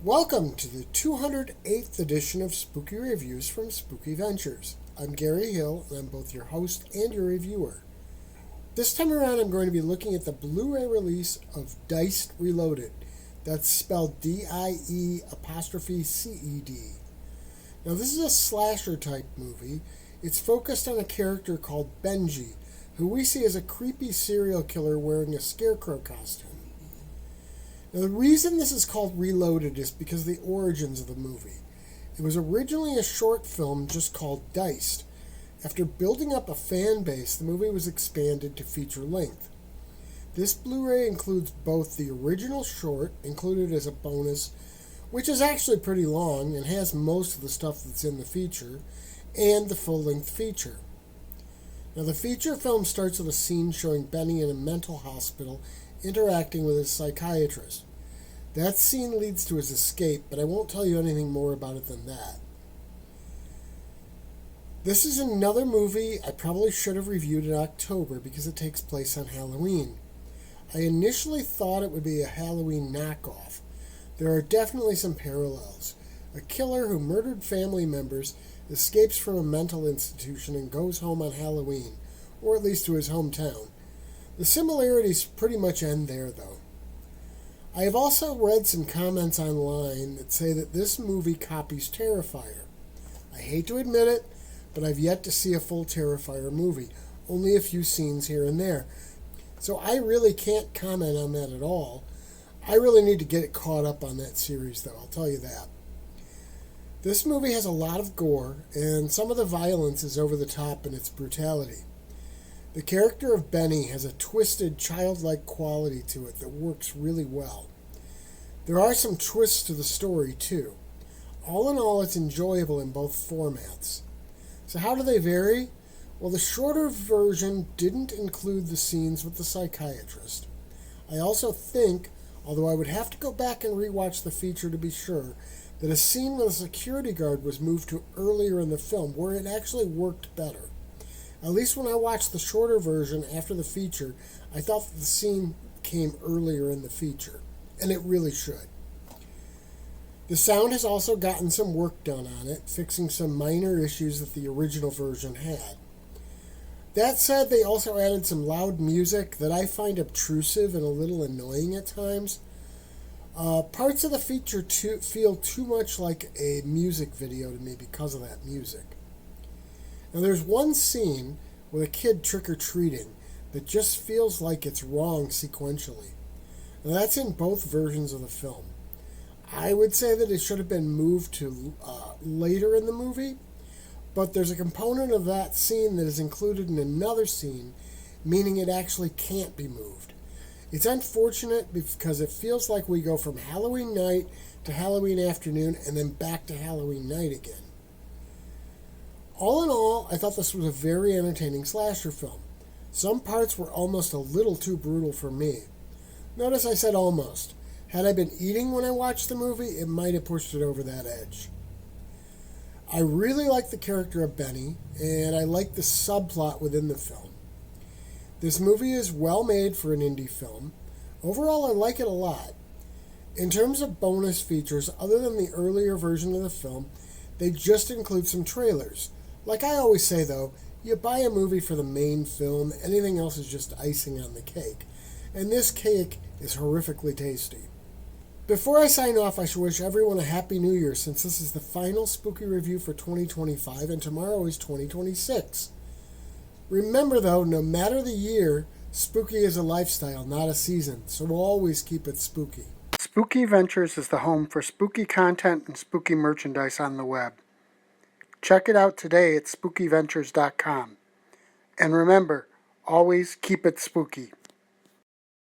Welcome to the 208th edition of Spooky Reviews from Spooky Ventures. I'm Gary Hill, and I'm both your host and your reviewer. This time around, I'm going to be looking at the Blu-Ray release of Diced Reloaded. That's spelled D-I-E''CED. Now, this is a slasher-type movie. It's focused on a character called Benji, who we see as a creepy serial killer wearing a scarecrow costume. Now, the reason this is called Reloaded is because of the origins of the movie. It was originally a short film just called Diced. After building up a fan base, the movie was expanded to feature length. This Blu-ray includes both the original short, included as a bonus, which is actually pretty long and has most of the stuff that's in the feature, and the full-length feature. Now, the feature film starts with a scene showing Benny in a mental hospital interacting with his psychiatrist. That scene leads to his escape, but I won't tell you anything more about it than that. This is another movie I probably should have reviewed in October because it takes place on Halloween. I initially thought it would be a Halloween knockoff. There are definitely some parallels. A killer who murdered family members escapes from a mental institution and goes home on Halloween, or at least to his hometown. The similarities pretty much end there, though. I have also read some comments online that say that this movie copies Terrifier. I hate to admit it, but I've yet to see a full Terrifier movie, only a few scenes here and there. So I really can't comment on that at all. I really need to get it caught up on that series, though, I'll tell you that. This movie has a lot of gore, and some of the violence is over the top in its brutality. The character of Benny has a twisted, childlike quality to it that works really well. There are some twists to the story, too. All in all, it's enjoyable in both formats. So how do they vary? Well, the shorter version didn't include the scenes with the psychiatrist. I also think, although I would have to go back and rewatch the feature to be sure, that a scene with a security guard was moved to earlier in the film, where it actually worked better. At least when I watched the shorter version after the feature, I thought that the scene came earlier in the feature, and it really should. The sound has also gotten some work done on it, fixing some minor issues that the original version had. That said, they also added some loud music that I find obtrusive and a little annoying at times. Parts of the feature feel too much like a music video to me because of that music. Now, there's one scene with a kid trick-or-treating that just feels like it's wrong sequentially. Now, that's in both versions of the film. I would say that it should have been moved to later in the movie, but there's a component of that scene that is included in another scene, meaning it actually can't be moved. It's unfortunate because it feels like we go from Halloween night to Halloween afternoon and then back to Halloween night again. All in all, I thought this was a very entertaining slasher film. Some parts were almost a little too brutal for me. Notice I said almost. Had I been eating when I watched the movie, it might have pushed it over that edge. I really like the character of Benny, and I like the subplot within the film. This movie is well made for an indie film. Overall, I like it a lot. In terms of bonus features, other than the earlier version of the film, they just include some trailers. Like I always say, though, you buy a movie for the main film, anything else is just icing on the cake. And this cake is horrifically tasty. Before I sign off, I should wish everyone a Happy New Year, since this is the final Spooky Review for 2025, and tomorrow is 2026. Remember, though, no matter the year, spooky is a lifestyle, not a season, so we'll always keep it spooky. Spooky Ventures is the home for spooky content and spooky merchandise on the web. Check it out today at spookyventures.com. And remember, always keep it spooky.